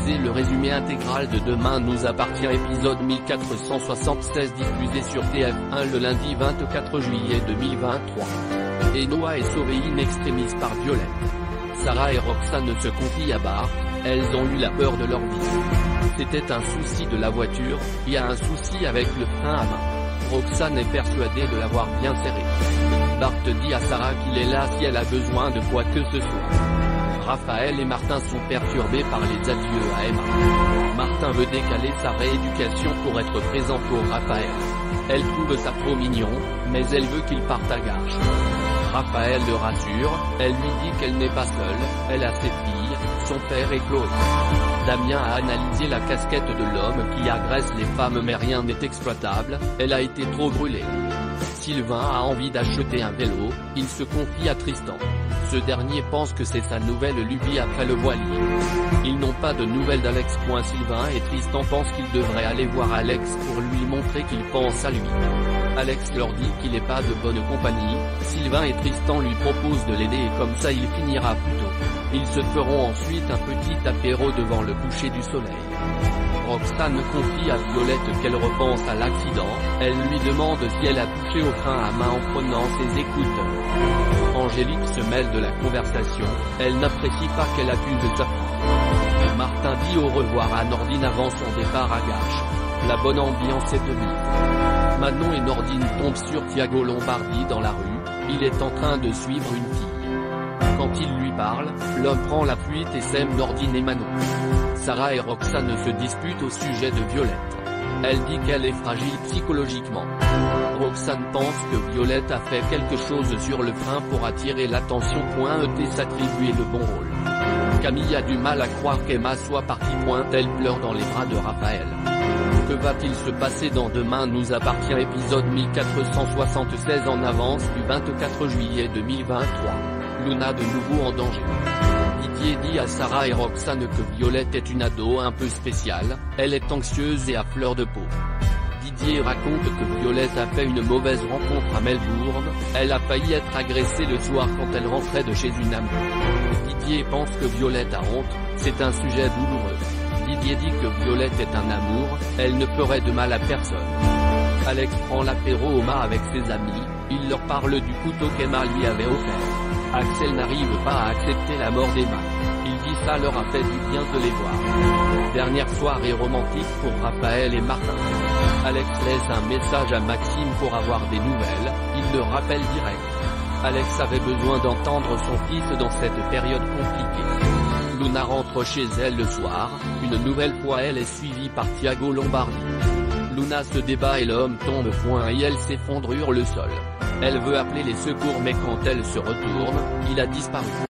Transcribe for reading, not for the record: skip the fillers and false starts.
réaliser le résumé intégral de Demain nous appartient épisode 1476 diffusé sur TF1 le lundi 24 juillet 2023. Et Noah est sauvé in extremis par Violette. Sarah et Roxane se confient à Bart, elles ont eu la peur de leur vie. C'était un souci de la voiture, il y a un souci avec le frein à main. Roxane est persuadée de l'avoir bien serré. Bart dit à Sarah qu'il est là si elle a besoin de quoi que ce soit. Raphaël et Martin sont perturbés par les adieux à Emma. Martin veut décaler sa rééducation pour être présent pour Raphaël. Elle trouve ça trop mignon, mais elle veut qu'il parte à Garches. Raphaël le rassure, elle lui dit qu'elle n'est pas seule, elle a ses filles, son père et Chloé. Damien a analysé la casquette de l'homme qui agresse les femmes mais rien n'est exploitable, elle a été trop brûlée. Sylvain a envie d'acheter un vélo, il se confie à Tristan. Ce dernier pense que c'est sa nouvelle lubie après le voilier. Ils n'ont pas de nouvelles d'Alex. Sylvain et Tristan pensent qu'ils devraient aller voir Alex pour lui montrer qu'ils pensent à lui. Alex leur dit qu'il n'est pas de bonne compagnie, Sylvain et Tristan lui proposent de l'aider et comme ça il finira plus tôt. Ils se feront ensuite un petit apéro devant le coucher du soleil. Roxane confie à Violette qu'elle repense à l'accident, elle lui demande si elle a touché au frein à main en prenant ses écouteurs. Angélique se mêle de la conversation, elle n'apprécie pas qu'elle accuse sa fille. Martin dit au revoir à Nordine avant son départ à Garches. La bonne ambiance est de mise. Manon et Nordine tombent sur Thiago Lombardi dans la rue, il est en train de suivre une fille. Quand il lui parle, l'homme prend la fuite et sème Nordine et Manon. Sarah et Roxane se disputent au sujet de Violette. Elle dit qu'elle est fragile psychologiquement. Roxane pense que Violette a fait quelque chose sur le frein pour attirer l'attention. Et s'attribuer le bon rôle. Camille a du mal à croire qu'Emma soit partie. Elle pleure dans les bras de Raphaël. Que va-t-il se passer dans Demain nous appartient épisode 1476 en avance du 24 juillet 2023. Luna de nouveau en danger. Didier dit à Sarah et Roxane que Violette est une ado un peu spéciale, elle est anxieuse et à fleur de peau. Didier raconte que Violette a fait une mauvaise rencontre à Melbourne, elle a failli être agressée le soir quand elle rentrait de chez une amie. Didier pense que Violette a honte, c'est un sujet douloureux. Didier dit que Violette est un amour, elle ne ferait de mal à personne. Alex prend l'apéro au mât avec ses amis, il leur parle du couteau qu'Emma lui avait offert. Axel n'arrive pas à accepter la mort d'Emma. Il dit ça leur a fait du bien de les voir. Dernière soirée romantique pour Raphaël et Martin. Alex laisse un message à Maxime pour avoir des nouvelles, il le rappelle direct. Alex avait besoin d'entendre son fils dans cette période compliquée. Luna rentre chez elle le soir, une nouvelle fois elle est suivie par Thiago Lombardi. Luna se débat et l'homme tombe et elle s'effondre sur le sol. Elle veut appeler les secours mais quand elle se retourne, il a disparu.